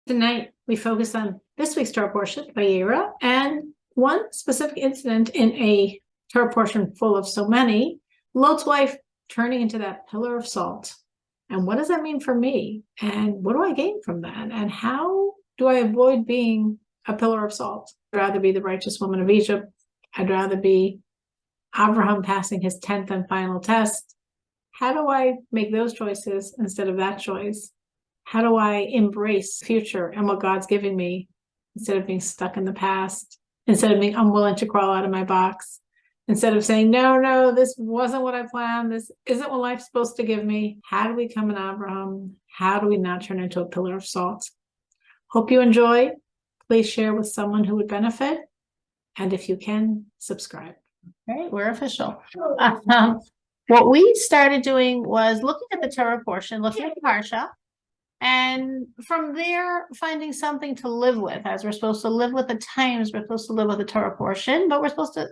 Tonight, we focus on this week's Torah portion, Vayera, and one specific incident in a Torah portion full of so many, Lot's wife turning into that pillar of salt. And what does that mean for me? And what do I gain from that? And how do I avoid being a pillar of salt? I'd rather be the righteous woman of Egypt. I'd rather be Abraham passing his 10th and final test. How do I make those choices instead of that choice? How do I embrace the future and what God's giving me instead of being stuck in the past, instead of being unwilling to crawl out of my box, instead of saying, no, this wasn't what I planned. This isn't what life's supposed to give me. How do we come in Abraham? How do we not turn into a pillar of salt? Hope you enjoy. Please share with someone who would benefit. And if you can, subscribe. All right, we're official. What we started doing was looking at the Torah portion, looking at the Parsha, and from there, finding something to live with, as we're supposed to live with the times, we're supposed to live with the Torah portion, but we're supposed to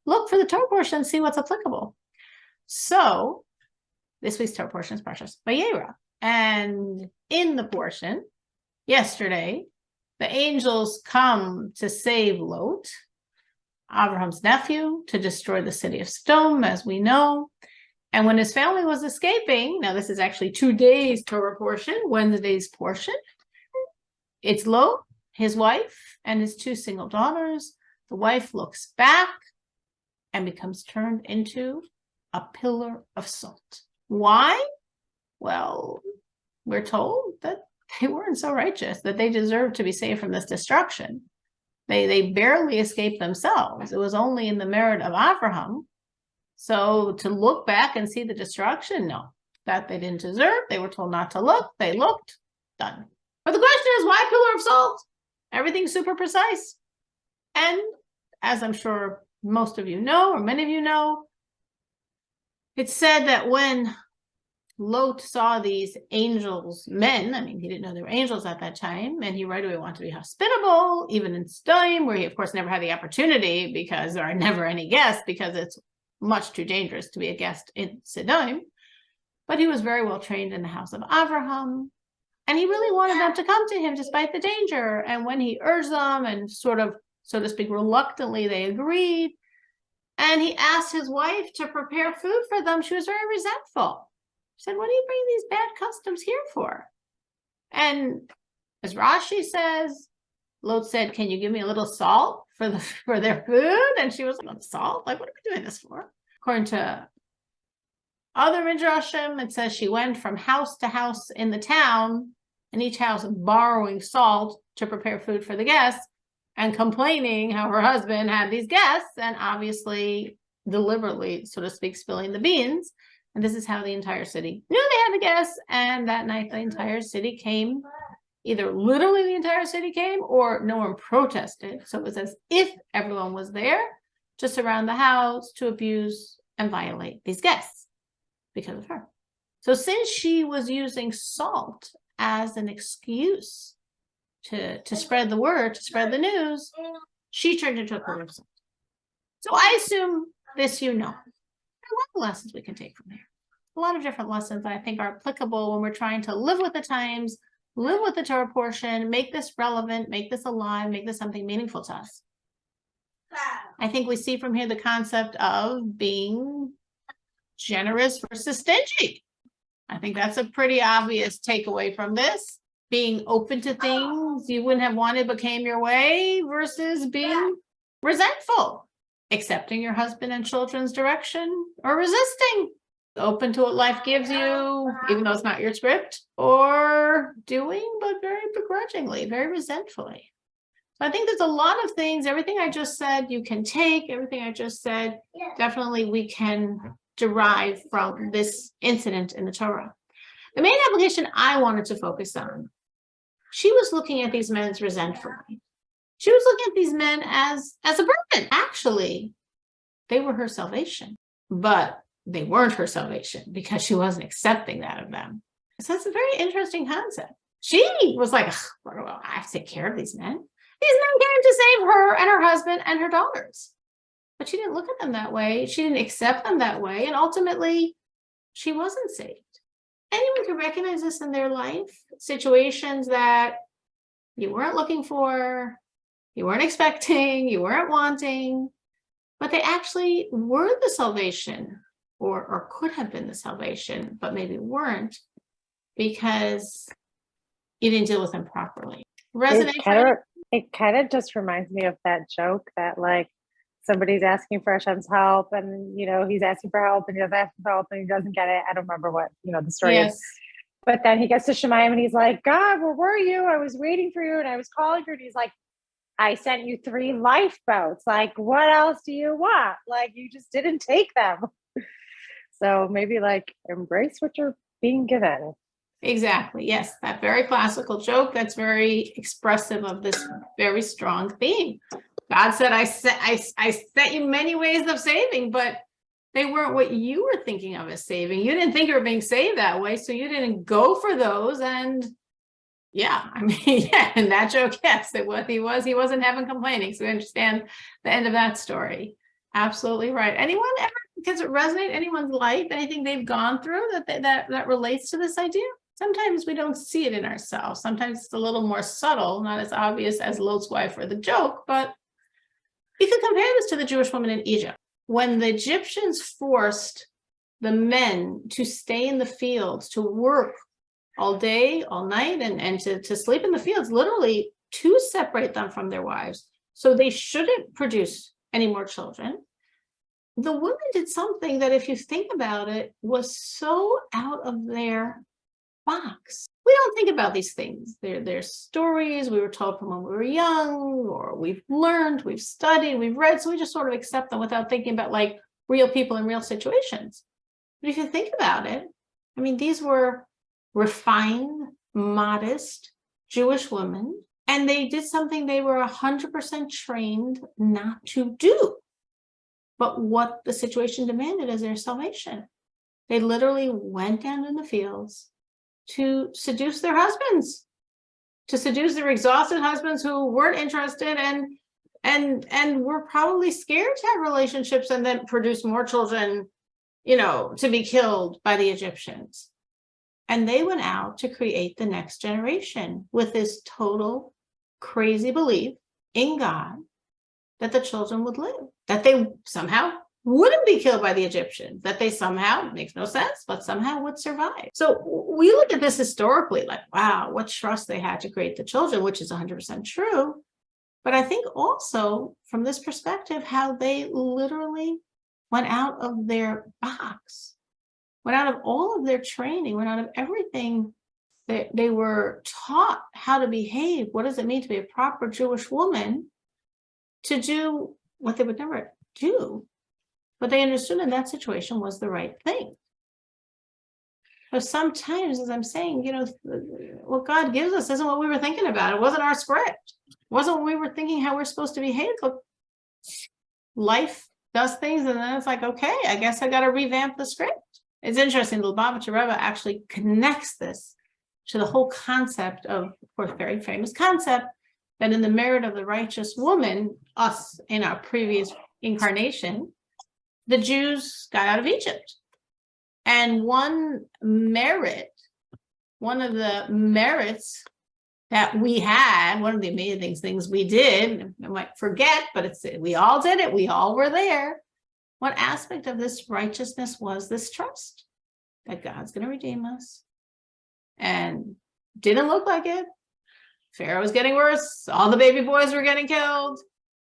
look for the Torah portion and see what's applicable. So, this week's Torah portion is Parshas Vayera. And in the portion, yesterday, the angels come to save Lot, Abraham's nephew, to destroy the city of Sodom, as we know. And when his family was escaping, now this is actually today's Torah portion, Wednesday's portion. It's Lot, his wife, and his 2 single daughters. The wife looks back and becomes turned into a pillar of salt. Why? Well, we're told that they weren't so righteous, that they deserved to be saved from this destruction. They barely escaped themselves. It was only in the merit of Abraham. So to look back and see the destruction, no, that they didn't deserve. They were told not to look. They looked, done. But the question is, why pillar of salt? Everything's super precise. And as I'm sure most of you know, or many of you know, it's said that when Lot saw these angels, men, I mean, he didn't know they were angels at that time, and he right away wanted to be hospitable, even in Sodom, where he, of course, never had the opportunity because there are never any guests, because it's much too dangerous to be a guest in Sodom. But he was very well trained in the house of Abraham, and he really wanted them to come to him despite the danger. And when he urged them and sort of, so to speak, reluctantly, they agreed. And he asked his wife to prepare food for them. She was very resentful. She said, what do you bring these bad customs here for? And as Rashi says, Lot said, can you give me a little salt for their food? And she was like, salt? Like, what are we doing this for? According to other midrashim, it says she went from house to house in the town, in each house borrowing salt to prepare food for the guests, and complaining how her husband had these guests, and obviously deliberately, so to speak, spilling the beans. And this is how the entire city knew they had the guests. And that night, the entire city came. Either literally the entire city came, or no one protested. So it was as if everyone was there to surround the house, to abuse and violate these guests because of her. So since she was using salt as an excuse to spread the word, to spread the news, she turned into a pillar of salt. So I assume this you know. There are a lot of lessons we can take from here. A lot of different lessons I think are applicable when we're trying to live with the times, live with the Torah portion, make this relevant, make this alive, make this something meaningful to us. I think we see from here the concept of being generous versus stingy. I think that's a pretty obvious takeaway from this. Being open to things you wouldn't have wanted but came your way versus being resentful. Accepting your husband and children's direction or resisting. Open to what life gives you, even though it's not your script, or doing, but very begrudgingly, very resentfully. So I think there's a lot of things, everything I just said, you can take, everything I just said, definitely we can derive from this incident in the Torah. The main application I wanted to focus on, she was looking at these men resentfully. She was looking at these men as a burden. Actually, they were her salvation, but they weren't her salvation because she wasn't accepting that of them. So that's a very interesting concept. She was like, well, I have to take care of these men. These men came to save her and her husband and her daughters. But she didn't look at them that way. She didn't accept them that way. And ultimately, she wasn't saved. Anyone can recognize this in their life, situations that you weren't looking for, you weren't expecting, you weren't wanting, but they actually were the salvation, or could have been the salvation, but maybe weren't because you didn't deal with them properly. Resonate for you? It kind of just reminds me of that joke that like somebody's asking for Hashem's help, and he's asking for help, and he doesn't ask for help, and he doesn't get it. I don't remember what the story is. Yes. But then he gets to Shemayim and he's like, God, where were you? I was waiting for you and I was calling you. And he's like, I sent you 3 lifeboats. Like, what else do you want? Like, you just didn't take them. So maybe like embrace what you're being given. Exactly. Yes. That very classical joke that's very expressive of this very strong theme. God said, I set you many ways of saving, but they weren't what you were thinking of as saving. You didn't think you were being saved that way, so you didn't go for those. And yeah, I mean, yeah, in that joke, yes, it was. He wasn't having complaining. So we understand the end of that story. Absolutely right. Anyone ever, does it resonate? Anyone's life, anything they've gone through that relates to this idea? Sometimes we don't see it in ourselves. Sometimes it's a little more subtle, not as obvious as Lot's wife or the joke, but you can compare this to the Jewish woman in Egypt. When the Egyptians forced the men to stay in the fields, to work all day, all night, and to sleep in the fields, literally to separate them from their wives, so they shouldn't produce any more children, the women did something that, if you think about it, was so out of their box. We don't think about these things. They're stories we were told from when we were young, or we've learned, we've studied, we've read, so we just sort of accept them without thinking about like real people in real situations. But if you think about it, I mean, these were refined, modest Jewish women, and they did something they were 100% trained not to do, but what the situation demanded as their salvation. They literally went down in the fields to seduce their husbands, to seduce their exhausted husbands who weren't interested and were probably scared to have relationships and then produce more children, to be killed by the Egyptians. And they went out to create the next generation with this total crazy belief in God that the children would live, that they somehow wouldn't be killed by the Egyptians, that they somehow, makes no sense, but somehow would survive. So we look at this historically like, wow, what trust they had to create the children, which is 100% true. But I think also from this perspective, how they literally went out of their box, went out of all of their training, went out of everything that they were taught how to behave. What does it mean to be a proper Jewish woman, to do what they would never do? But they understood in that situation was the right thing. So sometimes, as I'm saying, what God gives us isn't what we were thinking about. It wasn't our script. It wasn't what we were thinking how we're supposed to behave. Look, life does things, and then it's like, okay, I guess I got to revamp the script. It's interesting. The Lubavitcher Rebbe actually connects this to the whole concept of course, very famous concept, that in the merit of the righteous woman, us in our previous incarnation, the Jews got out of Egypt. And one of the merits that we had, one of the amazing things we did, I might forget, but we all did it, we all were there. What aspect of this righteousness was this trust that God's going to redeem us? And didn't look like it. Pharaoh was getting worse, all the baby boys were getting killed,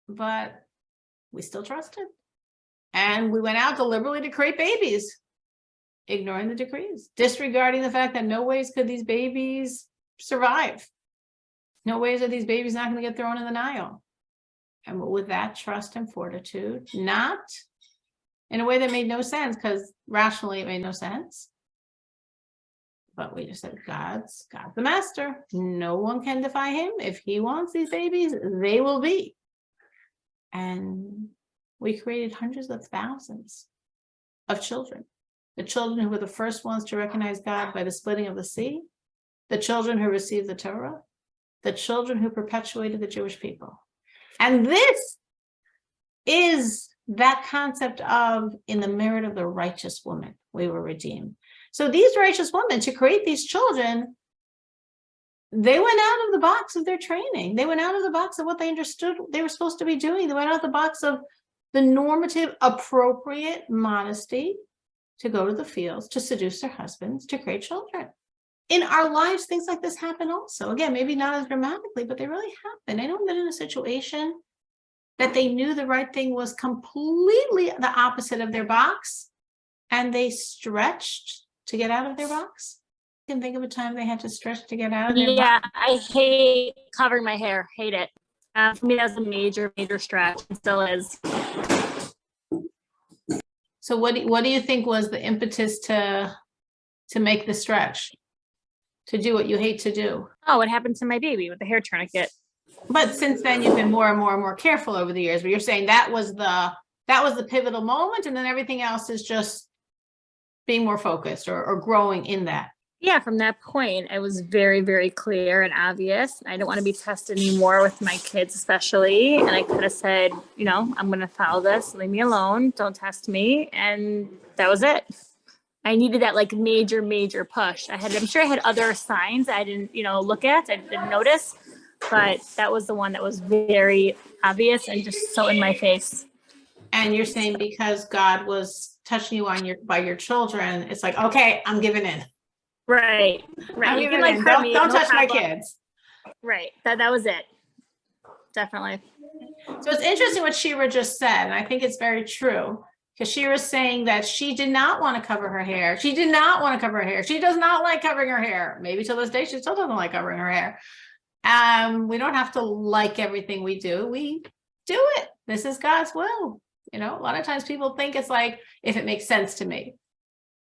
but we still trusted. And we went out deliberately to create babies, ignoring the decrees, disregarding the fact that no ways could these babies survive. No ways are these babies not going to get thrown in the Nile. And with that trust and fortitude, not in a way that made no sense, because rationally it made no sense. But we just said, God's the master. No one can defy him. If he wants these babies, they will be. And we created hundreds of thousands of children. The children who were the first ones to recognize God by the splitting of the sea, the children who received the Torah, the children who perpetuated the Jewish people. And this is that concept of, in the merit of the righteous woman, we were redeemed. So these righteous women, to create these children, they went out of the box of their training. They went out of the box of what they understood they were supposed to be doing. They went out of the box of the normative, appropriate modesty to go to the fields, to seduce their husbands, to create children. In our lives, things like this happen also. Again, maybe not as dramatically, but they really happen. Anyone been in a situation that they knew the right thing was completely the opposite of their box, and they stretched to get out of their box? You can think of a time they had to stretch to get out of their box. Yeah, I hate covering my hair. Hate it. For me, that's a major stretch. It still is. So what do you think was the impetus to make the stretch? To do what you hate to do? Oh, what happened to my baby with the hair tourniquet? But since then you've been more and more and more careful over the years, but you're saying that was the pivotal moment, and then everything else is just being more focused or growing in that. Yeah, from that point, it was very, very clear and obvious. I don't want to be tested anymore with my kids, especially. And I could have said, I'm going to follow this. Leave me alone. Don't test me. And that was it. I needed that like major push. I'm sure I had other signs I didn't, look at. I didn't notice, but that was the one that was very obvious and just so in my face. And you're saying because God was touching you by your children, it's like, okay, I'm giving in. Right. You can like hurt me. Don't touch my kids. Right. That was it. Definitely. So it's interesting what Shira just said, and I think it's very true. Because Shira is saying that she did not want to cover her hair. She did not want to cover her hair. She does not like covering her hair.Maybe till this day, she still doesn't like covering her hair. We don't have to like everything we do. We do it. This is God's will. A lot of times people think it's like, if it makes sense to me.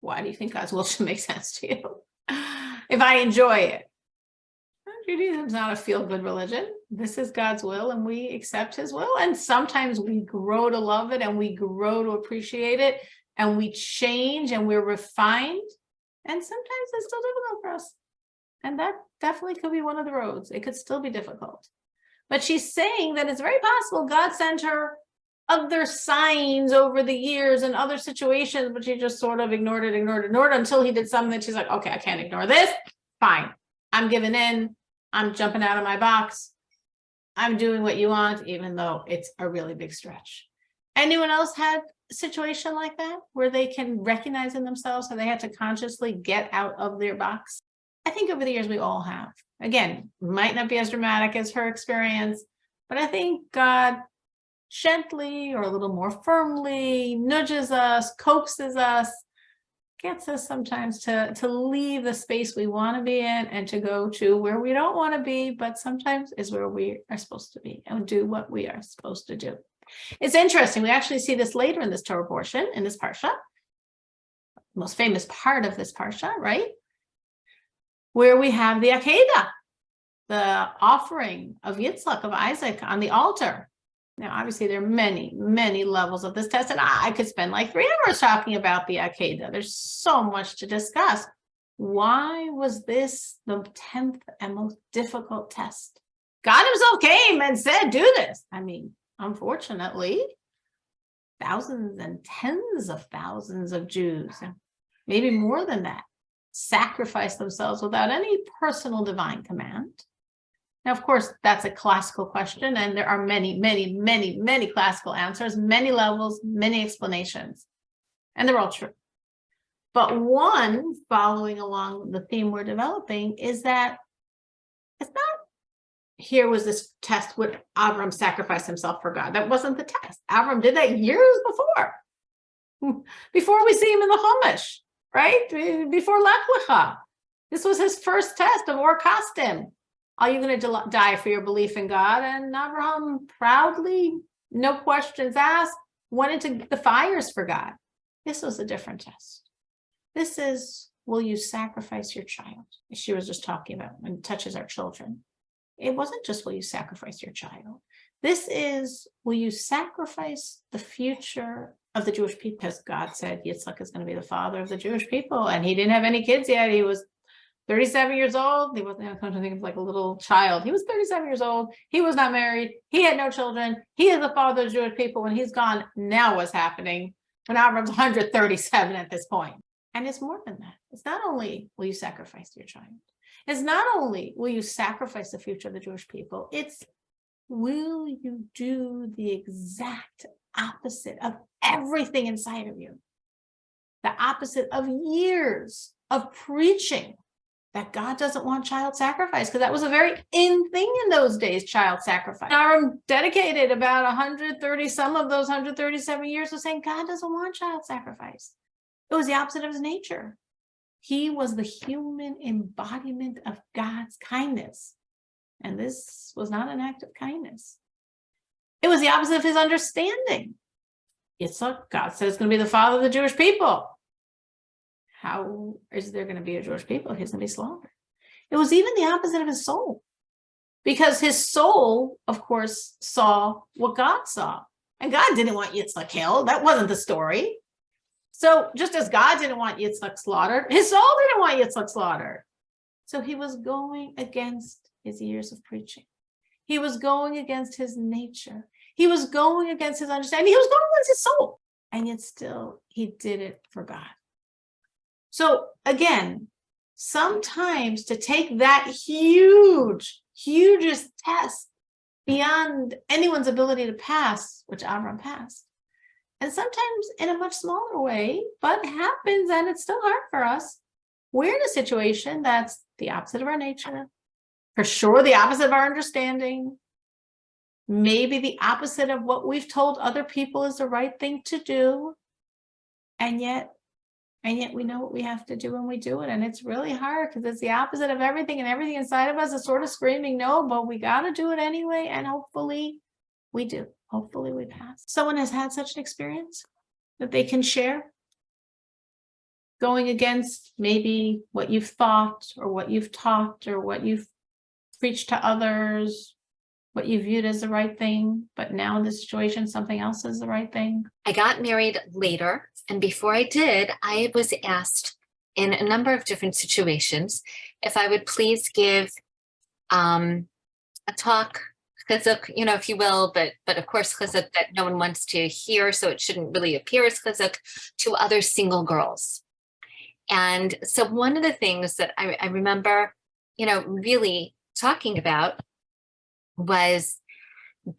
Why do you think God's will should make sense to you? If I enjoy it. Judaism is not a feel-good religion. This is God's will, and we accept his will. And sometimes we grow to love it, and we grow to appreciate it, and we change, and we're refined. And sometimes it's still difficult for us. And that definitely could be one of the roads. It could still be difficult. But she's saying that it's very possible God sent her other signs over the years and other situations, but she just sort of ignored it until he did something that she's like, okay, I can't ignore this. Fine. I'm giving in. I'm jumping out of my box. I'm doing what you want, even though it's a really big stretch. Anyone else had a situation like that where they can recognize in themselves how they had to consciously get out of their box? I think over the years we all have. Again, might not be as dramatic as her experience, but I think God gently or a little more firmly nudges us, coaxes us, gets us sometimes to leave the space we want to be in and to go to where we don't want to be, but sometimes is where we are supposed to be and do what we are supposed to do. It's interesting. We actually see this later in this Torah portion, in this Parsha, most famous part of this Parsha, right? Where we have the Akedah, the offering of Yitzhak, of Isaac on the altar. Now, obviously, there are many levels of this test, and I could spend like 3 hours talking about the Akedah. There's so much to discuss. Why was this the 10th and most difficult test? God himself came and said, do this. Unfortunately, thousands and tens of thousands of Jews, maybe more than that, sacrificed themselves without any personal divine command. Now, of course, that's a classical question, and there are many classical answers, many levels, many explanations, and they're all true. But one, following along the theme we're developing, is that it's not, here was this test where Avram sacrificed himself for God. That wasn't the test. Avram did that years before we see him in the Chumash, right? Before Lech Lecha. This was his first test of Or Kasdim. Are you going to die for your belief in God? And Abraham proudly, no questions asked, went into the fires for God. This was a different test. This is, will you sacrifice your child? She was just talking about when it touches our children. It wasn't just, will you sacrifice your child? This is, will you sacrifice the future of the Jewish people? Because God said Yitzhak is going to be the father of the Jewish people. And he didn't have any kids yet. He was 37 years old. He wasn't, I think of like a little child. He was 37 years old. He was not married. He had no children. He is the father of Jewish people. When he's gone, now what's happening? When Avram's 137 at this point. And it's more than that. It's not only will you sacrifice your child, It's not only will you sacrifice the future of the Jewish people, it's will you do the exact opposite of everything inside of you? The opposite of years of preaching that God doesn't want child sacrifice, because that was a very in thing in those days, child sacrifice. Our dedicated about 130, some of those 137 years was saying God doesn't want child sacrifice. It was the opposite of his nature. He was the human embodiment of God's kindness. And this was not an act of kindness. It was the opposite of his understanding. Yitzhak, God said, it's going to be the father of the Jewish people. How is there going to be a Jewish people? He's going to be slaughtered. It was even the opposite of his soul. Because his soul, of course, saw what God saw. And God didn't want Yitzhak killed. That wasn't the story. So just as God didn't want Yitzhak slaughtered, his soul didn't want Yitzhak slaughtered. So he was going against his years of preaching. He was going against his nature. He was going against his understanding. He was going against his soul. And yet still, he did it for God. So again, sometimes to take that hugest test beyond anyone's ability to pass, which Avram passed, and sometimes in a much smaller way, but happens, and it's still hard for us. We're in a situation that's the opposite of our nature, for sure the opposite of our understanding, maybe the opposite of what we've told other people is the right thing to do, and yet we know what we have to do and we do it. And it's really hard because it's the opposite of everything, and everything inside of us is sort of screaming no, but we got to do it anyway. And hopefully we do. Hopefully we pass. Someone has had such an experience that they can share, going against maybe what you've thought or what you've taught or what you've preached to others, what you viewed as the right thing, but now in this situation, something else is the right thing. I got married later, and before I did, I was asked in a number of different situations if I would please give a talk, chizuk, if you will, but of course chizuk that no one wants to hear, so it shouldn't really appear as chizuk, to other single girls. And so one of the things that I remember, really talking about was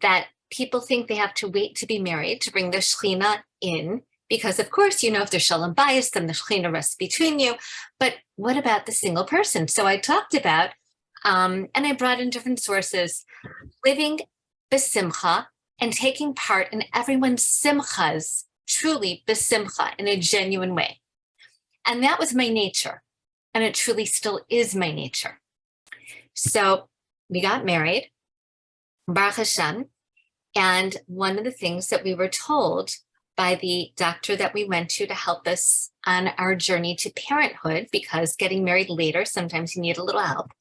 that people think they have to wait to be married to bring the Shekhinah in, because of course, if there's shalom bayis, then the Shekhinah rests between you. But what about the single person? So I talked about, and I brought in different sources, living besimcha and taking part in everyone's simchas, truly besimcha, in a genuine way. And that was my nature. And it truly still is my nature. So we got married, Baruch Hashem, and one of the things that we were told by the doctor that we went to help us on our journey to parenthood, because getting married later, sometimes you need a little help,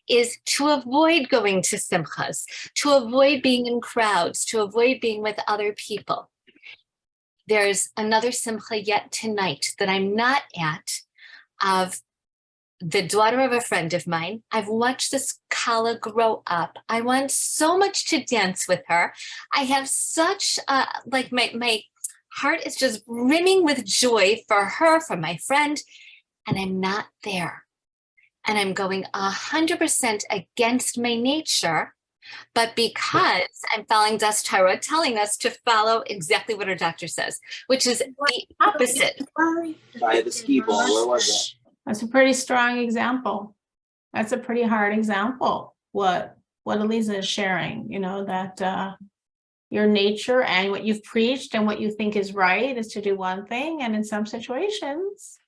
is to avoid going to simchas, to avoid being in crowds, to avoid being with other people. There's another simcha yet tonight that I'm not at, of the daughter of a friend of mine. I've watched this Kala grow up. I want so much to dance with her. I have such, my heart is just brimming with joy for her, for my friend, and I'm not there. And I'm going 100% against my nature, but because I'm following Das Torah, telling us to follow exactly what our doctor says, which is the opposite. By the ski ball, where was that? That's a pretty strong example. That's a pretty hard example. What Elisa is sharing, that your nature and what you've preached and what you think is right is to do one thing. And in some situations,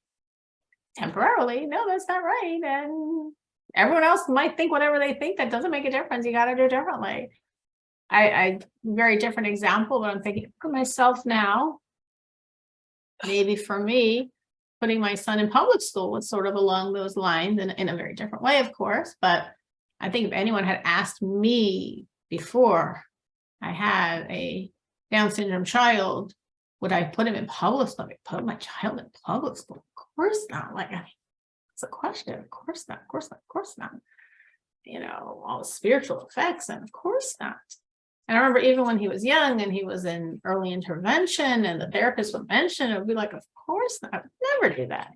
temporarily, no, that's not right. And everyone else might think whatever they think. That doesn't make a difference. You got to do it differently. I very different example, but I'm thinking for myself now, maybe for me, putting my son in public school was sort of along those lines in a very different way, of course. But I think if anyone had asked me before I had a Down syndrome child, would I put him in public school? Put my child in public school? Of course not. It's a question. Of course not. Of course not. Of course not. All the spiritual effects, and of course not. And I remember even when he was young and he was in early intervention and the therapist would mention, it would be like, of course not, I would never do that.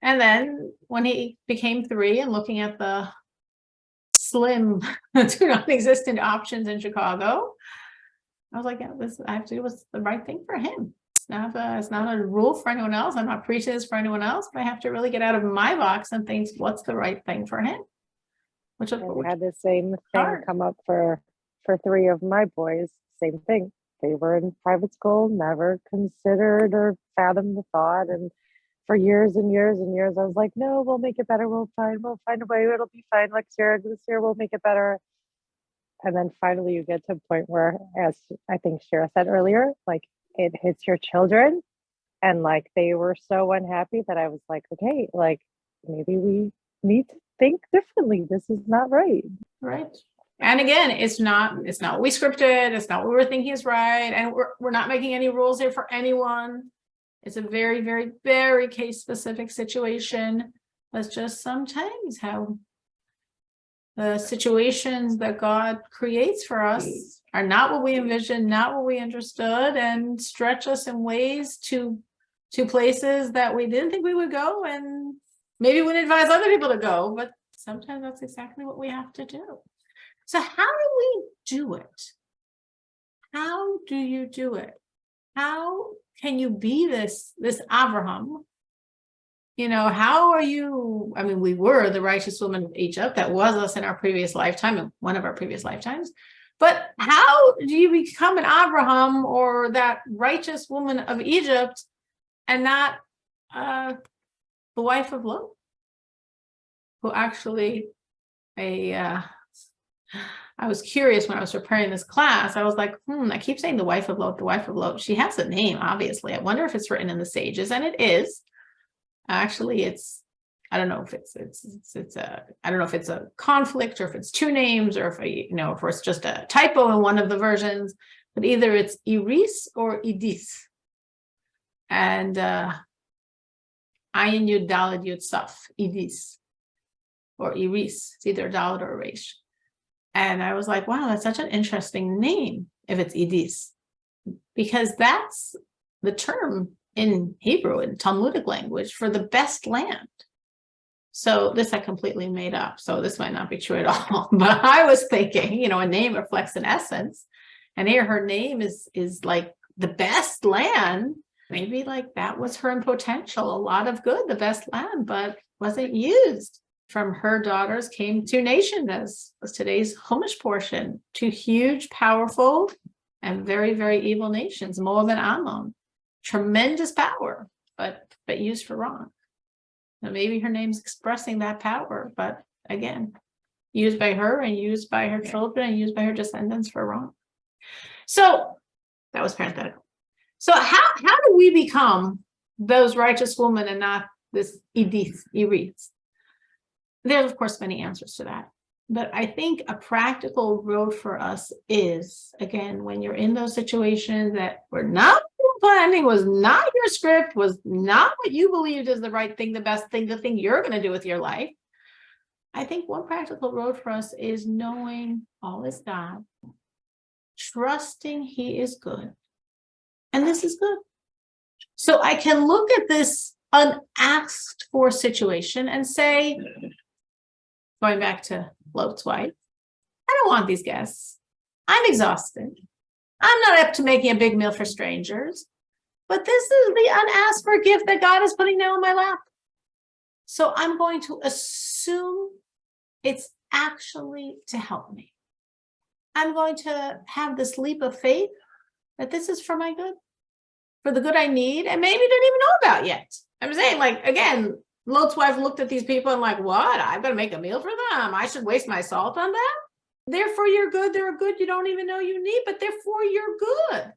And then when he became 3 and looking at the slim to non-existent options in Chicago, I was like, yeah, this actually was the right thing for him. It's not a rule for anyone else. I'm not preaching this for anyone else, but I have to really get out of my box and think what's the right thing for him. Which I had the same thing hard. come up for 3 of my boys. Same thing. They were in private school, never considered or fathomed the thought. And for years and years and years, I was like, no, we'll make it better. We'll find a way. It'll be fine. Next year, this year, we'll make it better. And then finally you get to a point where, as I think Shira said earlier, like it hits your children, and like they were so unhappy that I was like, okay, like maybe we need to think differently. This is not right. Right. And again, it's not what we scripted. It's not what we're thinking is right. And we're not making any rules here for anyone. It's a very, very, very case specific situation. That's just sometimes how the situations that God creates for us are not what we envisioned, not what we understood, and stretch us in ways to places that we didn't think we would go, and maybe wouldn't advise other people to go, but sometimes that's exactly what we have to do. So how do we do it? How do you do it? How can you be this Abraham? You know, how are you? I mean, we were the righteous woman of Egypt. That was us in our previous lifetime, in one of our previous lifetimes. But how do you become an Abraham or that righteous woman of Egypt and not the wife of Lot, who actually I was curious when I was preparing this class. I was like, I keep saying the wife of Lot, the wife of Lot. She has a name, obviously. I wonder if it's written in the sages, and it is. Actually, I don't know if it's a conflict, or if it's 2 names, or if if it's just a typo in one of the versions, but either it's Iris or Idis. And Ayin Yud Daled Yud Saf, Idis, or Iris. It's either a Daled or a Resh. And I was like, wow, that's such an interesting name if it's Idis, because that's the term in Hebrew, in Talmudic language, for the best land. So this I completely made up. So this might not be true at all. But I was thinking, a name reflects an essence. And here her name is like the best land. Maybe like that was her potential, a lot of good, the best land, but wasn't used. From her daughters came 2 nations, as was today's Chumash portion, 2 huge, powerful, and very, very evil nations, Moab and Ammon. Tremendous power, but used for wrong. Now maybe her name's expressing that power, but again, used by her and used by her children and used by her descendants for wrong. So that was parenthetical. So how do we become those righteous women and not this Edith, Iris? There's, of course, many answers to that. But I think a practical road for us is, again, when you're in those situations that were not planning, was not your script, was not what you believed is the right thing, the best thing, the thing you're going to do with your life. I think one practical road for us is knowing all is God, trusting He is good, and this is good. So I can look at this unasked for situation and say, going back to Lot's wife, I don't want these guests. I'm exhausted. I'm not up to making a big meal for strangers, but this is the unasked for gift that God is putting now in my lap. So I'm going to assume it's actually to help me. I'm going to have this leap of faith that this is for my good, for the good I need, and maybe didn't even know about yet. I'm saying, like, again, Lot's wife looked at these people and like, what? I've got to make a meal for them. I should waste my salt on them? They're for your good. They're a good you don't even know you need, but they're for your good.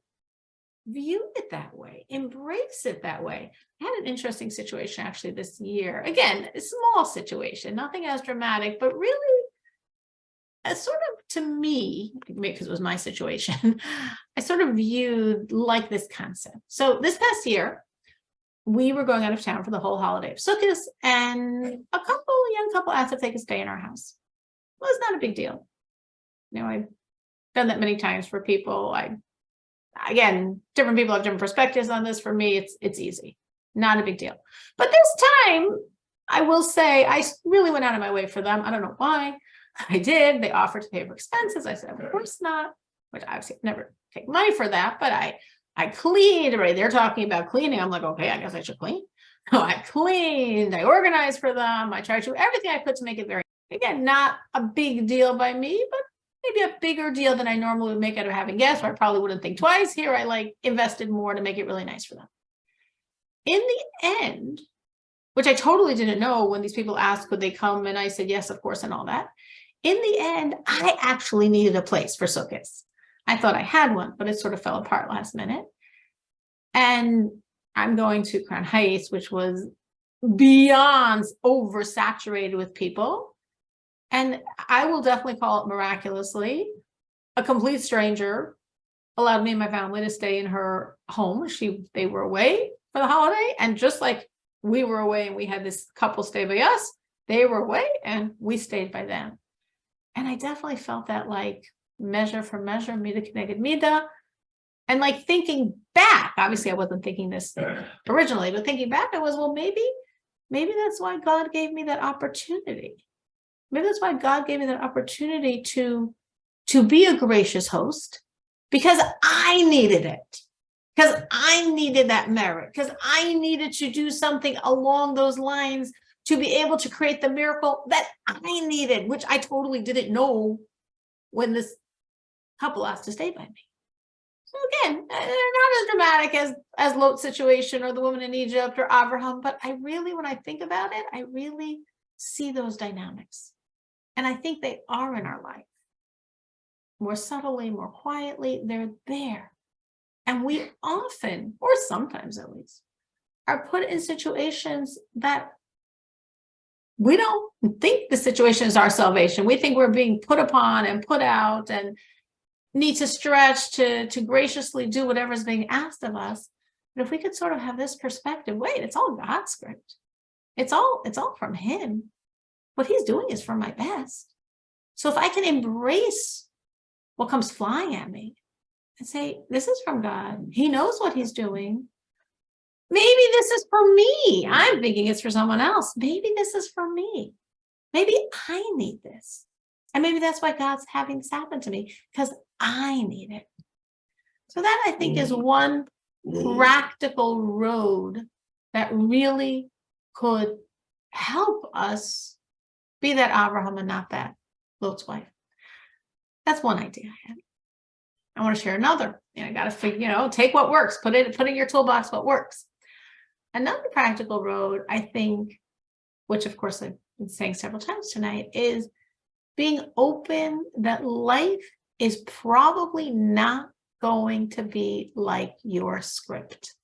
View it that way. Embrace it that way. I had an interesting situation actually this year. Again, a small situation, nothing as dramatic, but really sort of, to me, because it was my situation, I sort of viewed like this concept. So this past year, we were going out of town for the whole holiday of Sukkot, and a young couple asked if they could stay in our house. Well, it's not a big deal. I've done that many times for people. Again, different people have different perspectives on this. For me, it's easy, not a big deal. But this time, I will say I really went out of my way for them. I don't know why. I did. They offered to pay for expenses. I said, of course not, which obviously I've never take money for that, but I cleaned, right? They're talking about cleaning. I'm like, okay, I guess I should clean. So I cleaned, I organized for them. I tried to do everything I could to make it very, again, not a big deal by me, but maybe a bigger deal than I normally would make out of having guests, where I probably wouldn't think twice. Here, I like invested more to make it really nice for them. In the end, which I totally didn't know when these people asked, could they come? And I said, yes, of course, and all that. In the end, I actually needed a place for sukkahs. I thought I had one, but it sort of fell apart last minute. And I'm going to Crown Heights, which was beyond oversaturated with people. And I will definitely call it miraculously, a complete stranger allowed me and my family to stay in her home. They were away for the holiday, and just like we were away and we had this couple stay by us, they were away and we stayed by them. And I definitely felt that like measure for measure, mida keneged mida. And like thinking back, obviously I wasn't thinking this originally, but thinking back, I was, well, maybe that's why God gave me that opportunity. Maybe that's why God gave me that opportunity to be a gracious host, because I needed it. Because I needed that merit, because I needed to do something along those lines to be able to create the miracle that I needed, which I totally didn't know when this couple asked to stay by me. So again, they're not as dramatic as Lot's situation or the woman in Egypt or Abraham, but I really, when I think about it, I really see those dynamics. And I think they are in our life. More subtly, more quietly, they're there. And we often, or sometimes at least, are put in situations that we don't think the situation is our salvation. We think we're being put upon and put out and need to stretch to graciously do whatever is being asked of us. But if we could sort of have this perspective, wait, it's all God's script. It's all from him. What he's doing is for my best. So if I can embrace what comes flying at me and say, this is from God. He knows what he's doing. Maybe this is for me. I'm thinking it's for someone else. Maybe this is for me. Maybe I need this. And maybe that's why God's having this happen to me, because I need it. So that I think is one practical road that really could help us be that Abraham and not that Lot's wife. That's one idea I had. I want to share another. I got to figure, take what works, put in your toolbox what works. Another practical road, I think, which of course I've been saying several times tonight, is being open that life is probably not going to be like your script.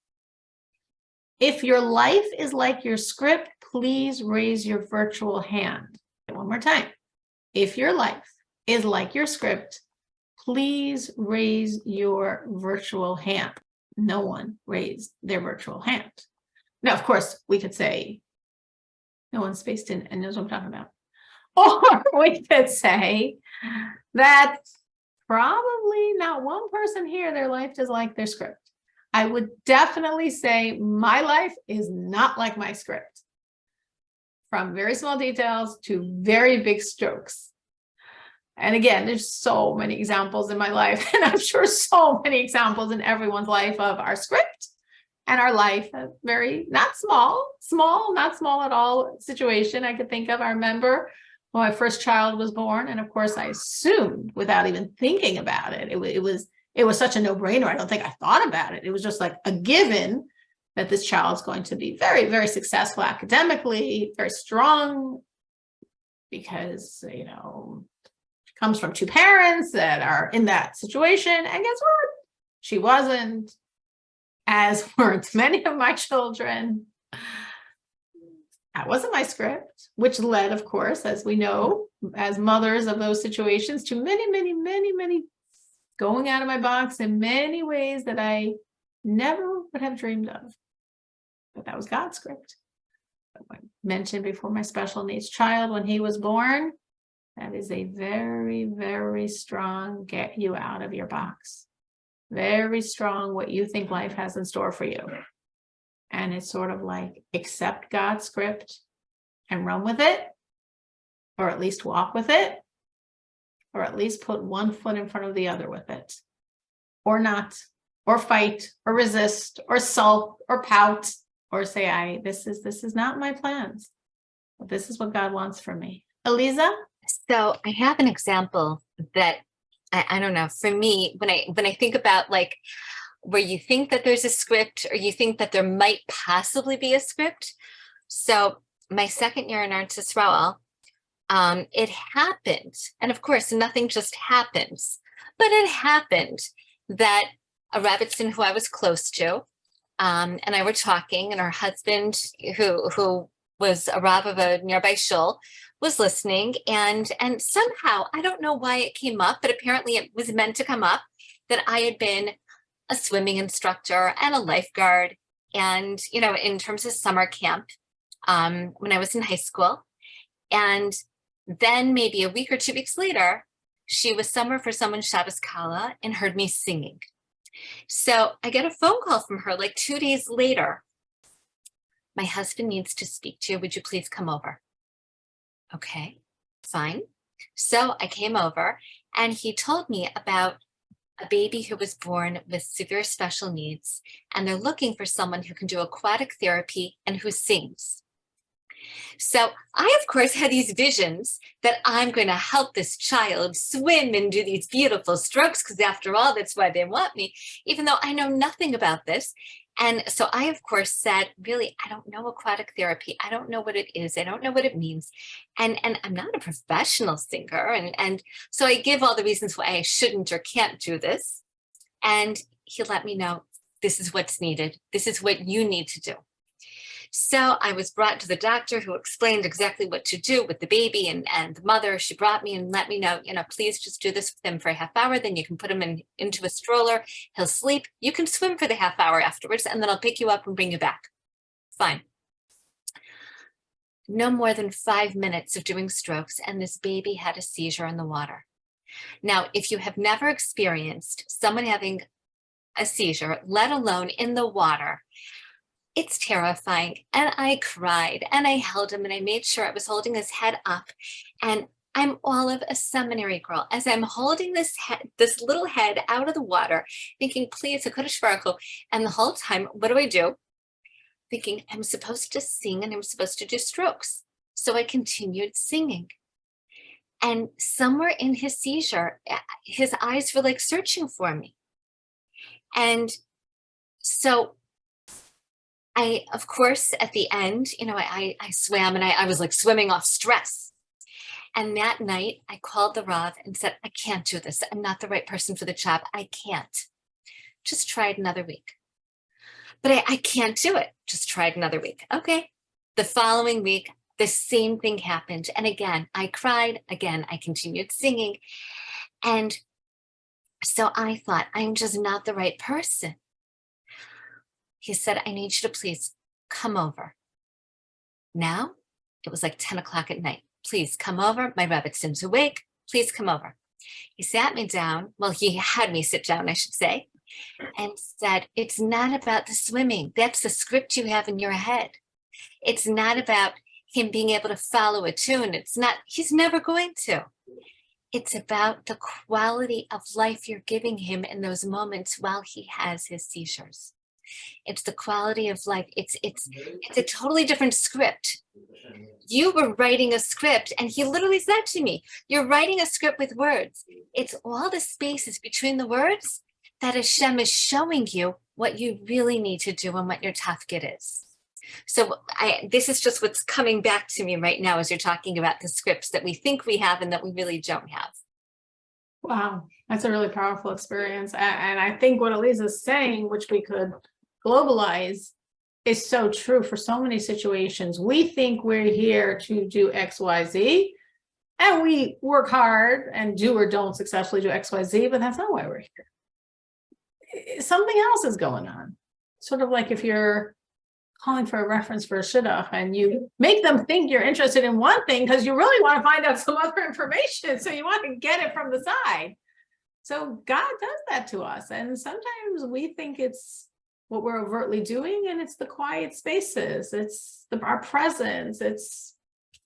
If your life is like your script, please raise your virtual hand. One more time. If your life is like your script, please raise your virtual hand. No one raised their virtual hand. Now, of course, we could say, no one spaced in and knows what I'm talking about. Or we could say that probably not one person here, their life is like their script. I would definitely say my life is not like my script. From very small details to very big strokes. And again, there's so many examples in my life, and I'm sure so many examples in everyone's life of our script and our life, a very, not small, not small at all situation I could think of. I remember when my first child was born, and of course I assumed without even thinking about it, it was such a no-brainer. I don't think I thought about it. It was just like a given that this child's going to be very, very successful academically, very strong, because, she comes from two parents that are in that situation. And guess what? She wasn't, as weren't many of my children. That wasn't my script, which led, of course, as we know, as mothers of those situations, to many, many, many, many going out of my box in many ways that I never would have dreamed of. But that was God's script. I mentioned before, my special needs child, when he was born, that is a very, very strong get you out of your box. Very strong what you think life has in store for you. And it's sort of like accept God's script and run with it, or at least walk with it, or at least put one foot in front of the other with it, or not, or fight, or resist, or sulk, or pout, or say, this is not my plans. But this is what God wants for me. Eliza? So I have an example that I don't know. For me, when I think about like where you think that there's a script or you think that there might possibly be a script. So my second year in Arts Israel, it happened, and of course, nothing just happens, but it happened that a Rebbitzin who I was close to, and I were talking, and her husband, who was a Rav of a nearby shul, was listening, and somehow, I don't know why it came up, but apparently it was meant to come up, that I had been a swimming instructor and a lifeguard, and, you know, in terms of summer camp, when I was in high school. And then maybe a week or 2 weeks later, she was somewhere for someone's Shabbos Kala and heard me singing. So I get a phone call from her like 2 days later. My husband needs to speak to you. Would you please come over? Okay, fine. So I came over and he told me about a baby who was born with severe special needs, and they're looking for someone who can do aquatic therapy and who sings. So I, of course, had these visions that I'm going to help this child swim and do these beautiful strokes, because after all, that's why they want me, even though I know nothing about this. And so I, of course, said, really, I don't know aquatic therapy. I don't know what it is. I don't know what it means. And I'm not a professional singer. And so I give all the reasons why I shouldn't or can't do this. And he let me know, this is what's needed. This is what you need to do. So I was brought to the doctor, who explained exactly what to do with the baby and the mother. She brought me and let me know, you know, please just do this with him for a half hour. Then you can put him into a stroller. He'll sleep. You can swim for the half hour afterwards, and then I'll pick you up and bring you back. Fine. No more than 5 minutes of doing strokes, and this baby had a seizure in the water. Now, if you have never experienced someone having a seizure, let alone in the water, it's terrifying. And I cried and I held him and I made sure I was holding his head up. And I'm all of a seminary girl. As I'm holding this little head out of the water, thinking, please, HaKadosh Baruch Hu. And the whole time, what do? Thinking, I'm supposed to sing and I'm supposed to do strokes. So I continued singing. And somewhere in his seizure, his eyes were like searching for me. And so I, of course, at the end, you know, I swam and I was like swimming off stress. And that night I called the Rav and said, I can't do this. I'm not the right person for the job. I can't. Just try it another week. But I can't do it. Just try it another week. Okay. The following week, the same thing happened. And again, I cried. Again, I continued singing. And so I thought, I'm just not the right person. He said, I need you to please come over. Now, it was like 10 o'clock at night. Please come over. My Rebbitzin's awake. Please come over. He sat me down. Well, he had me sit down, I should say, and said, it's not about the swimming. That's the script you have in your head. It's not about him being able to follow a tune. It's not, he's never going to. It's about the quality of life you're giving him in those moments while he has his seizures. It's the quality of life. It's a totally different script. You were writing a script, and he literally said to me, you're writing a script with words. It's all the spaces between the words that Hashem is showing you what you really need to do and what your tafkid is. So this is just what's coming back to me right now as you're talking about the scripts that we think we have and that we really don't have. Wow, that's a really powerful experience. And I think what Eliza's saying, which we could globalize, is so true for so many situations. We think we're here to do X, Y, Z, and we work hard and do or don't successfully do X, Y, Z, but that's not why we're here. Something else is going on. Sort of like if you're calling for a reference for a shidduch and you make them think you're interested in one thing because you really want to find out some other information, so you want to get it from the side. So God does that to us, and sometimes we think it's what we're overtly doing, and it's the quiet spaces, it's our presence, it's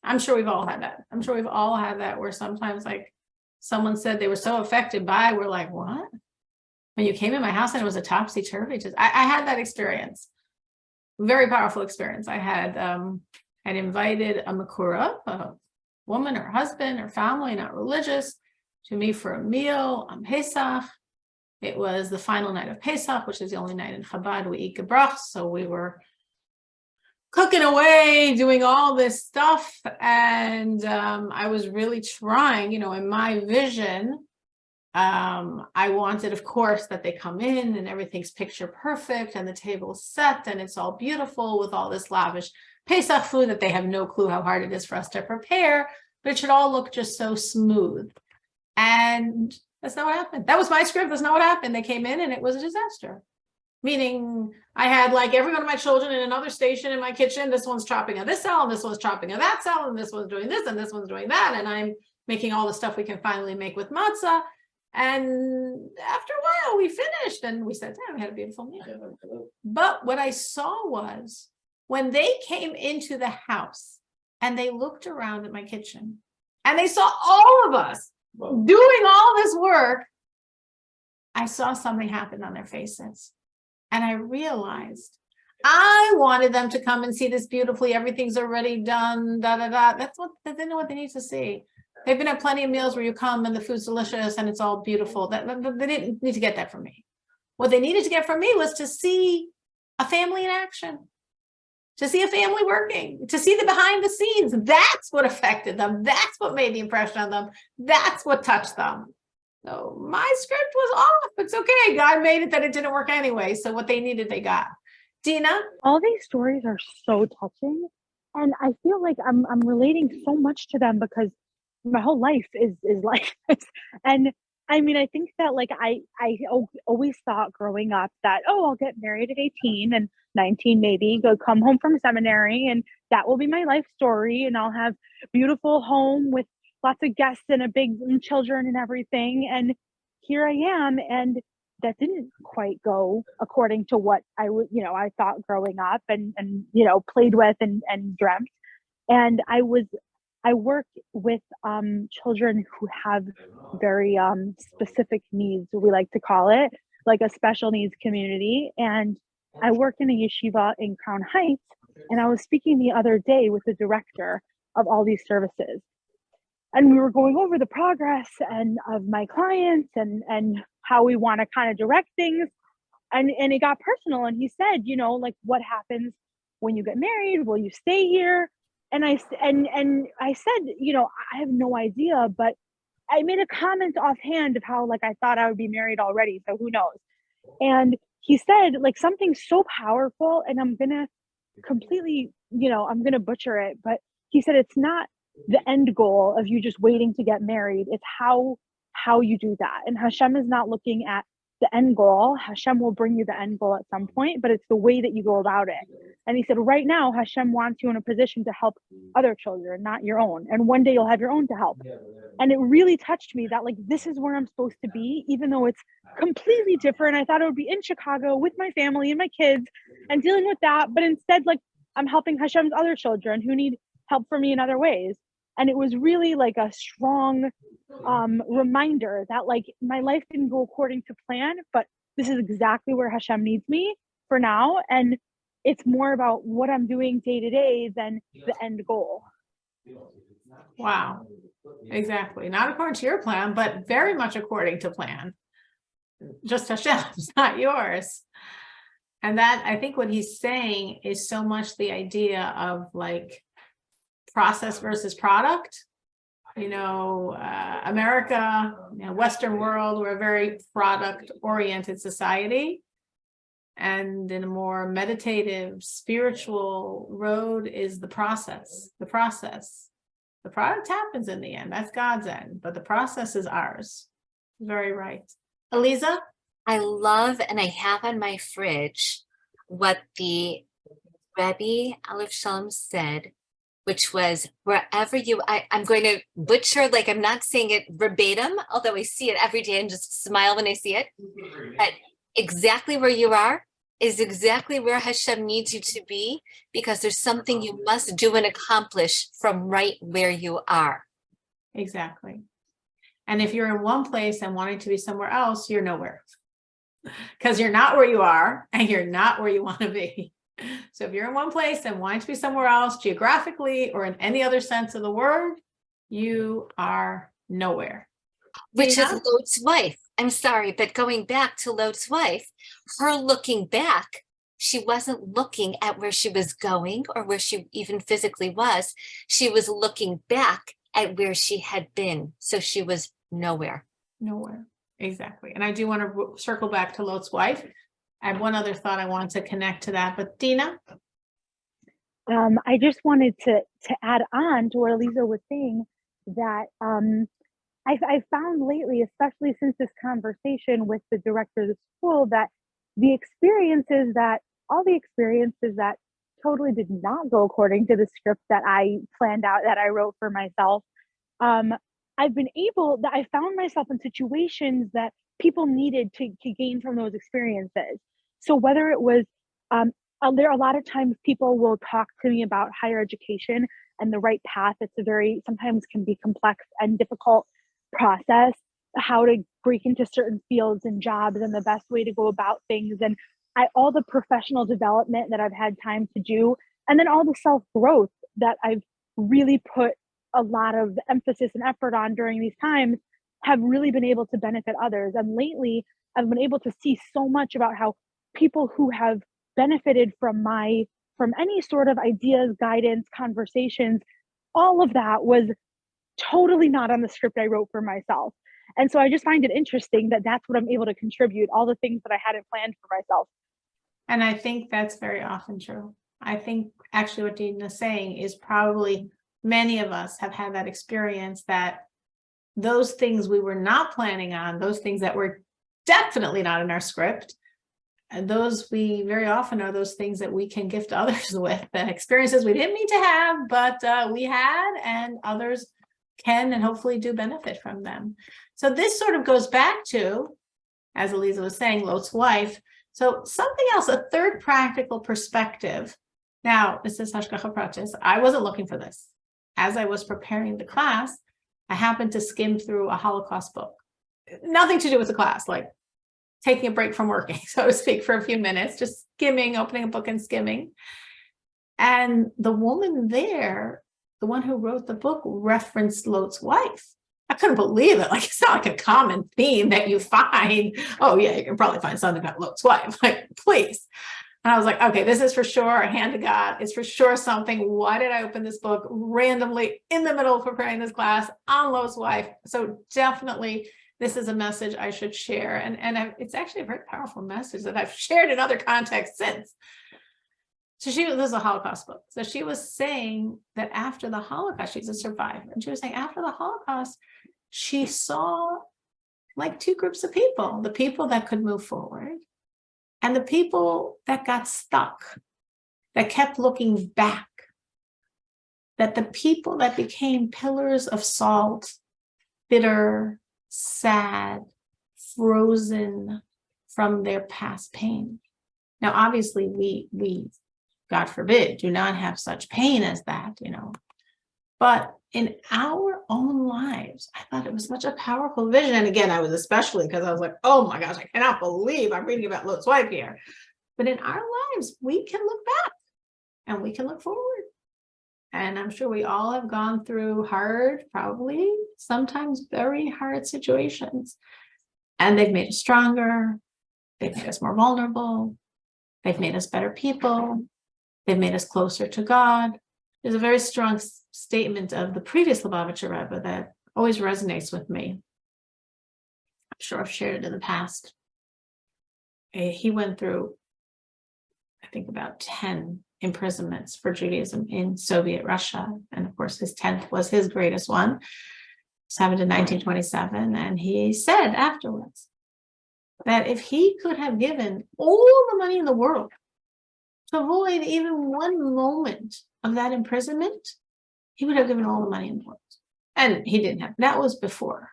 I'm sure we've all had that. I'm sure we've all had that where sometimes like someone said they were so affected by, we're like, what? When you came in my house and it was a topsy-turvy, I had that experience. Very powerful experience. I had invited a makura, a woman, her husband, her family, not religious, to me for a meal on Pesach. It was the final night of Pesach, which is the only night in Chabad we eat gebrach. So we were cooking away, doing all this stuff. And I was really trying, in my vision, I wanted, of course, that they come in and everything's picture perfect and the table's set and it's all beautiful with all this lavish Pesach food that they have no clue how hard it is for us to prepare, but it should all look just so smooth. And that's not what happened. That was my script. That's not what happened. They came in and it was a disaster. Meaning I had like every one of my children in another station in my kitchen. This one's chopping of this cell and this one's chopping of that cell and this one's doing this and this one's doing that. And I'm making all the stuff we can finally make with matzah. And after a while we finished and we said, we had a beautiful meal. But what I saw was when they came into the house and they looked around at my kitchen and they saw all of us doing all this work, I saw something happen on their faces. And I realized I wanted them to come and see this beautifully. Everything's already done, That's they know what they need to see. They've been at plenty of meals where you come and the food's delicious and it's all beautiful. They didn't need to get that from me. What they needed to get from me was to see a family in action, to see a family working, to see the behind the scenes. That's what affected them. That's what made the impression on them. That's what touched them. So my script was off. It's okay. God made it that it didn't work anyway. So what they needed, they got. Dina? All these stories are so touching. And I feel like I'm relating so much to them because my whole life is like this. And I mean, I think that like I always thought growing up that, I'll get married at 18 and 19, maybe go come home from seminary and that will be my life story. And I'll have beautiful home with lots of guests and a big children and everything. And here I am. And that didn't quite go according to what I would, I thought growing up and played with and dreamt. And I work with children who have very specific needs, we like to call it, like a special needs community. And I work in a yeshiva in Crown Heights. And I was speaking the other day with the director of all these services. And we were going over the progress and of my clients and how we want to kind of direct things. And it got personal. And he said, like, what happens when you get married? Will you stay here? And I said, I have no idea, but I made a comment offhand of how, like, I thought I would be married already. So who knows? And he said, like, something so powerful, and I'm going to completely, I'm going to butcher it. But he said, it's not the end goal of you just waiting to get married. It's how you do that. And Hashem is not looking at the end goal. Hashem will bring you the end goal at some point, but it's the way that you go about it. And he said, right now, Hashem wants you in a position to help other children, not your own. And one day you'll have your own to help. And it really touched me that, like, this is where I'm supposed to be, even though it's completely different. I thought it would be in Chicago with my family and my kids and dealing with that. But instead, like, I'm helping Hashem's other children who need help from me in other ways. And it was really like a strong reminder that, like, my life didn't go according to plan, but this is exactly where Hashem needs me for now. And it's more about what I'm doing day to day than the end goal. Wow. Exactly. Not according to your plan, but very much according to plan. Just Hashem's, not yours. And that, I think what he's saying is so much the idea of, like, process versus product. America, Western world, we're a very product oriented society. And in a more meditative, spiritual road is the process. The product happens in the end. That's God's end, but the process is ours. Very right. Eliza? I love, and I have on my fridge what the Rebbe Aleph Shalom said, which was, wherever I'm going to butcher, like, I'm not saying it verbatim, although I see it every day and just smile when I see it, but exactly where you are is exactly where Hashem needs you to be, because there's something you must do and accomplish from right where you are. Exactly. And if you're in one place and wanting to be somewhere else, you're nowhere. Because you're not where you are and you're not where you want to be. So if you're in one place and wanting to be somewhere else geographically or in any other sense of the word, you are nowhere. Which Tina? is Lot's wife. I'm sorry, but going back to Lot's wife, her looking back, she wasn't looking at where she was going or where she even physically was. She was looking back at where she had been. So she was nowhere. Nowhere. Exactly. And I do want to circle back to Lot's wife. I have one other thought I wanted to connect to that, but Dina? I just wanted to add on to what Elisa was saying, that I found lately, especially since this conversation with the director of the school, that all the experiences that totally did not go according to the script that I planned out, that I wrote for myself, I found myself in situations that people needed to gain from those experiences. So whether it was, there are a lot of times people will talk to me about higher education and the right path. It's sometimes can be complex and difficult process, how to break into certain fields and jobs and the best way to go about things. And all the professional development that I've had time to do, and then all the self-growth that I've really put a lot of emphasis and effort on during these times, have really been able to benefit others. And lately, I've been able to see so much about how people who have benefited from any sort of ideas, guidance, conversations, all of that was totally not on the script I wrote for myself. And so I just find it interesting that that's what I'm able to contribute, all the things that I hadn't planned for myself. And I think that's very often true. I think actually what Dina's saying is probably many of us have had that experience, that those things we were not planning on, those things that were definitely not in our script, and those we very often are those things that we can gift others with, the experiences we didn't mean to have, but we had, and others can and hopefully do benefit from them. So this sort of goes back to, as Elisa was saying, Lot's wife. So something else, a third practical perspective. Now, this is Hashgacha Pratis. I wasn't looking for this. As I was preparing the class, I happened to skim through a Holocaust book. Nothing to do with the class, like taking a break from working, so to speak, for a few minutes, just skimming, opening a book and skimming. And the woman there, the one who wrote the book, referenced Lot's wife. I couldn't believe it. Like, it's not like a common theme that you find. Oh yeah, you can probably find something about Lot's wife. Like, please. And I was like, okay, this is for sure a hand of God. It's for sure something. Why did I open this book randomly in the middle of preparing this class on Lot's wife? So definitely, this is a message I should share. And it's actually a very powerful message that I've shared in other contexts since. So this is a Holocaust book. So she was saying that after the Holocaust, she's a survivor. And she was saying after the Holocaust, she saw like two groups of people, the people that could move forward and the people that got stuck, that kept looking back, that the people that became pillars of salt, bitter, sad, frozen from their past pain. Now, obviously, we, God forbid, do not have such pain as that, but in our own lives, I thought it was such a powerful vision. And again, I was especially because I was like, oh my gosh, I cannot believe I'm reading about Lot's wife here. But in our lives, we can look back and we can look forward. And I'm sure we all have gone through hard, probably sometimes very hard situations. And they've made us stronger. They've made us more vulnerable. They've made us better people. They've made us closer to God. There's a very strong statement of the previous Lubavitcher Rebbe that always resonates with me. I'm sure I've shared it in the past. He went through, I think, about 10 imprisonments for Judaism in Soviet Russia. And of course, his 10th was his greatest one. This happened in 1927. And he said afterwards that if he could have given all the money in the world to avoid even one moment of that imprisonment, he would have given all the money in the world. And he didn't have, that was before.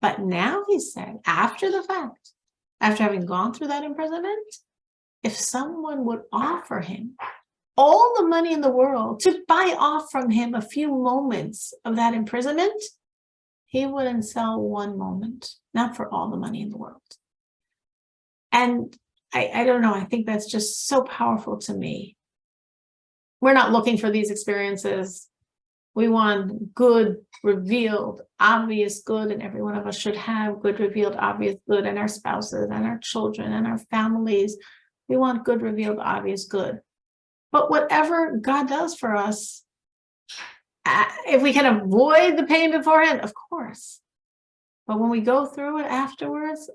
But now he said, after the fact, after having gone through that imprisonment, if someone would offer him all the money in the world to buy off from him a few moments of that imprisonment, he wouldn't sell one moment, not for all the money in the world. And I don't know, I think that's just so powerful to me. We're not looking for these experiences. We want good, revealed, obvious good, and every one of us should have good, revealed, obvious good, and our spouses and our children and our families. We want good, revealed, obvious good. But whatever God does for us, if we can avoid the pain beforehand, of course. But when we go through it afterwards,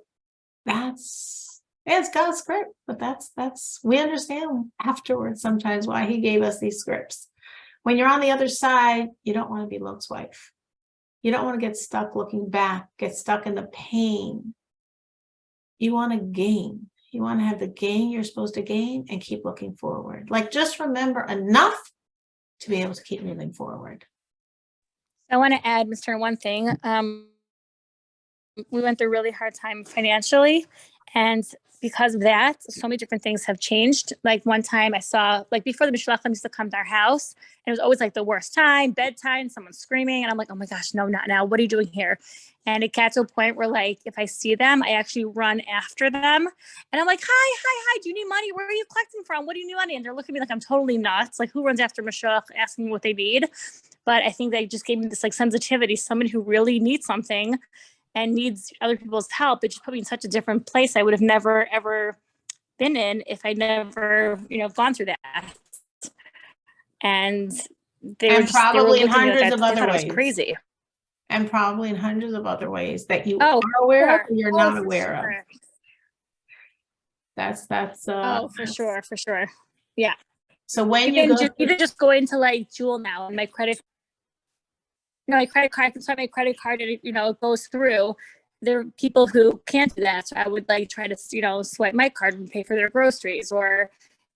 it's God's script, but we understand afterwards sometimes why he gave us these scripts. When you're on the other side, you don't want to be Lot's wife. You don't want to get stuck looking back, get stuck in the pain. You want to gain. You want to have the gain you're supposed to gain and keep looking forward. Like, just remember enough to be able to keep moving forward. I want to add, Mr. One thing. We went through a really hard time financially, and because of that, so many different things have changed. Like, one time I saw, like, before the Mishloachim used to come to our house, and it was always like the worst time, bedtime, someone screaming, and I'm like, oh my gosh, no, not now. What are you doing here? And it got to a point where, like, if I see them, I actually run after them, and I'm like, hi, do you need money? Where are you collecting from? What do you need money? And they're looking at me like I'm totally nuts. Like, who runs after Mishloach asking what they need? But I think they just gave me this, like, sensitivity. Someone who really needs something and needs other people's help, it just put me in such a different place I would have never, ever been in if I'd never, gone through that. And they were probably in hundreds like, of I other thought it was ways. crazy. And probably in hundreds of other ways that you are aware of or you're not aware of. That's For sure. Yeah. So when even just going to, like, Jewel now and my credit card, I can swipe my credit card and it goes through. There are people who can't do that. So I would, like, try to, swipe my card and pay for their groceries, or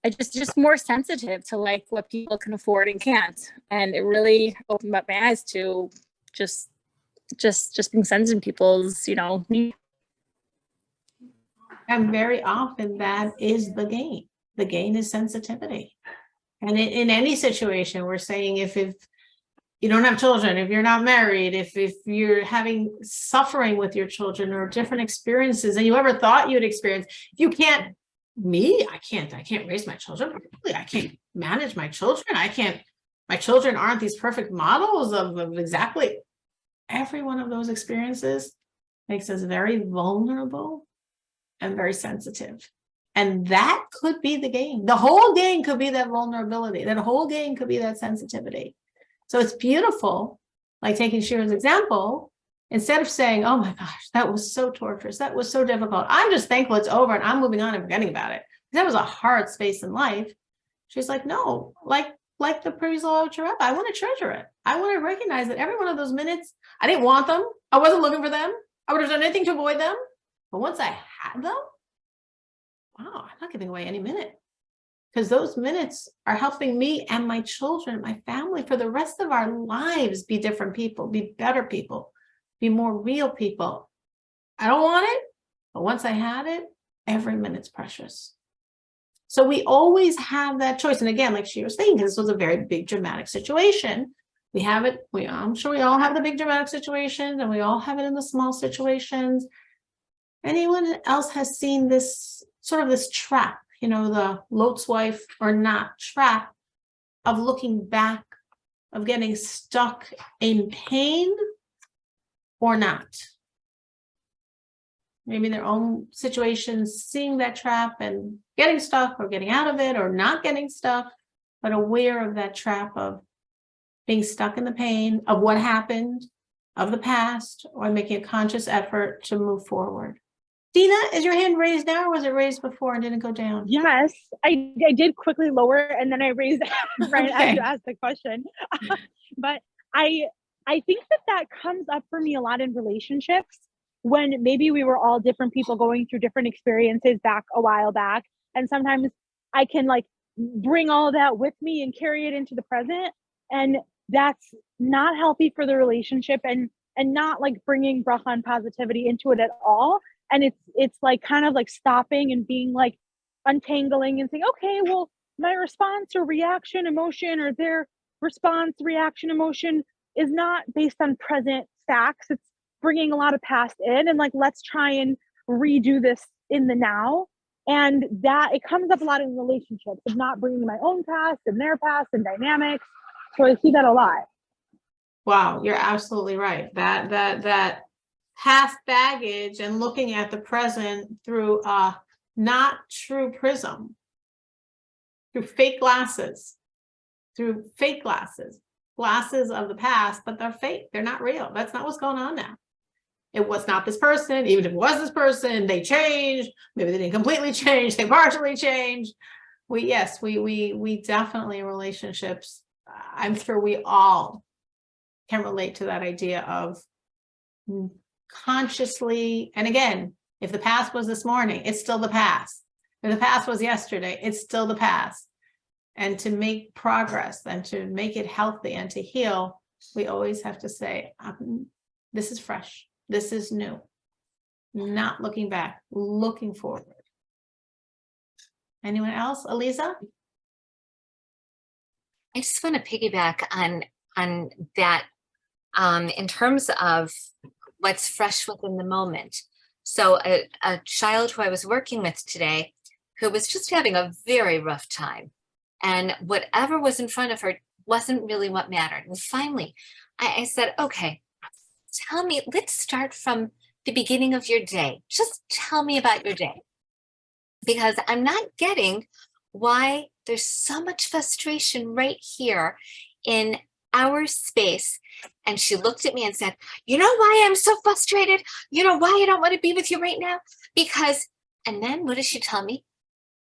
I just more sensitive to, like, what people can afford and can't. And it really opened up my eyes to just being sensitive to people's, needs. And very often that is the gain. The gain is sensitivity. And in any situation, we're saying if you don't have children, if you're not married, if you're having suffering with your children or different experiences than you ever thought you'd experience, if you can't, I can't raise my children properly. I can't manage my children. My children aren't these perfect models of exactly. Every one of those experiences makes us very vulnerable and very sensitive. And that could be the gain. The whole gain could be that vulnerability. That whole gain could be that sensitivity. So it's beautiful, like taking Shira's example, instead of saying, oh my gosh, that was so torturous, that was so difficult, I'm just thankful it's over and I'm moving on and forgetting about it. That was a hard space in life. She's like, no, like the previous law of Rebbe, I want to treasure it. I want to recognize that every one of those minutes, I didn't want them. I wasn't looking for them. I would have done anything to avoid them. But once I had them, wow, I'm not giving away any minute. Because those minutes are helping me and my children, my family, for the rest of our lives, be different people, be better people, be more real people. I don't want it, but once I had it, every minute's precious. So we always have that choice. And again, like she was saying, because this was a very big dramatic situation, we have it. I'm sure we all have the big dramatic situations, and we all have it in the small situations. Anyone else has seen this sort of this trap? The Lot's wife or not trap of looking back, of getting stuck in pain or not. Maybe their own situations, seeing that trap and getting stuck or getting out of it or not getting stuck, but aware of that trap of being stuck in the pain of what happened, of the past, or making a conscious effort to move forward. Dina, is your hand raised now, or was it raised before and didn't go down? Yes, I did quickly lower and then I raised it right as you asked the question. But I think that comes up for me a lot in relationships, when maybe we were all different people going through different experiences back a while back. And sometimes I can, like, bring all of that with me and carry it into the present. And that's not healthy for the relationship, and not, like, bringing bracha and positivity into it at all. And it's like kind of like stopping and being like, untangling and saying, okay, well, my response or reaction emotion or their response reaction emotion is not based on present facts. It's bringing a lot of past in, and like, let's try and redo this in the now. And that it comes up a lot in relationships of not bringing my own past and their past and dynamics. So I see that a lot. Wow, you're absolutely right. That past baggage and looking at the present through a not true prism, through fake glasses, glasses of the past, but they're fake. They're not real. That's not what's going on now. It was not this person. Even if it was this person, they changed. Maybe they didn't completely change. They partially changed. We definitely, relationships. I'm sure we all can relate to that idea of consciously. And again, if the past was this morning, it's still the past. If the past was yesterday, it's still the past. And to make progress and to make it healthy and to heal, we always have to say, this is fresh. This is new. Not looking back, looking forward. Anyone else? Aliza? I just want to piggyback on that in terms of what's fresh within the moment. So a child who I was working with today, who was just having a very rough time, and whatever was in front of her wasn't really what mattered. And finally, I said, okay, tell me, let's start from the beginning of your day. Just tell me about your day. Because I'm not getting why there's so much frustration right here in our space. And she looked at me and said, you know why I'm so frustrated? You know why I don't want to be with you right now? Because, and then what did she tell me?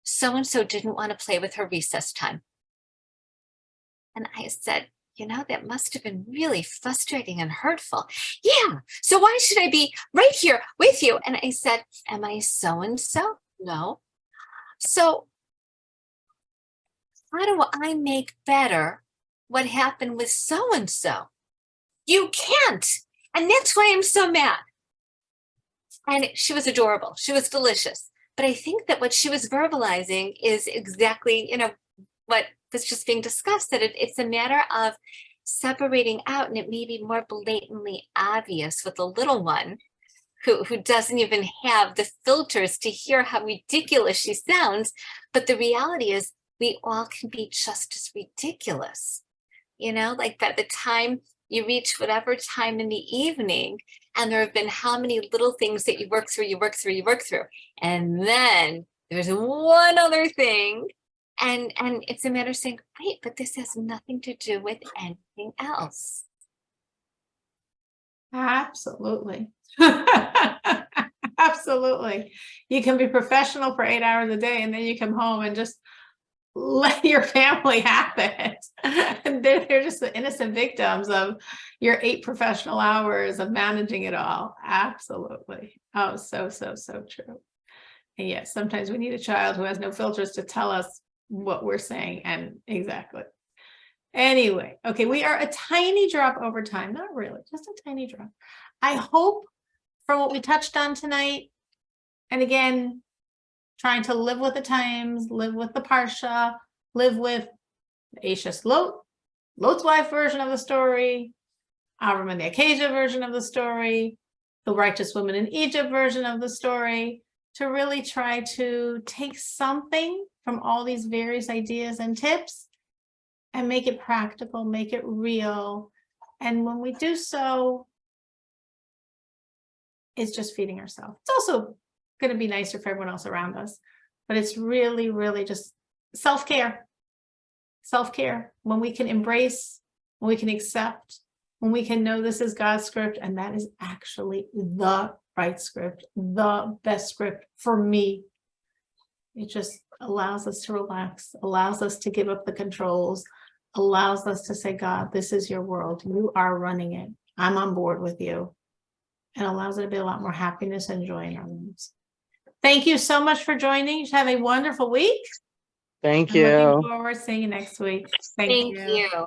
So-and-so didn't want to play with her recess time. And I said, you know, that must have been really frustrating and hurtful. Yeah, so why should I be right here with you? And I said, am I so-and-so? No. So how do I make better what happened with so-and-so? You can't. And that's why I'm so mad. And she was adorable. She was delicious. But I think that what she was verbalizing is exactly, you know, what was just being discussed, that it's a matter of separating out, and it may be more blatantly obvious with the little one who doesn't even have the filters to hear how ridiculous she sounds. But the reality is we all can be just as ridiculous, you know, like by the time you reach whatever time in the evening, and there have been how many little things that you work through, and then there's one other thing, and it's a matter of saying, wait, but this has nothing to do with anything else. Absolutely. Absolutely. You can be professional for 8 hours a day, and then you come home and just let your family have it. And they're just the innocent victims of your 8 professional hours of managing it all. Absolutely. Oh, so true. And yes, sometimes we need a child who has no filters to tell us what we're saying. And exactly. Anyway, okay, we are a tiny drop over time. Not really, just a tiny drop. I hope from what we touched on tonight, and again, trying to live with the times, live with the Parsha, live with the Ashes Lot's wife version of the story, Avram and the Acacia version of the story, the righteous woman in Egypt version of the story, to really try to take something from all these various ideas and tips and make it practical, make it real. And when we do so, it's just feeding ourselves. It's also going to be nicer for everyone else around us, but it's really, really just self-care. Self-care, when we can embrace, when we can accept, when we can know this is God's script, and that is actually the right script, the best script for me. It just allows us to relax, allows us to give up the controls, allows us to say, God, this is your world. You are running it. I'm on board with you. And allows it to be a lot more happiness and joy in our lives. Thank you so much for joining. Have a wonderful week. Thank I'm looking you. forward to seeing you next week. Thank you.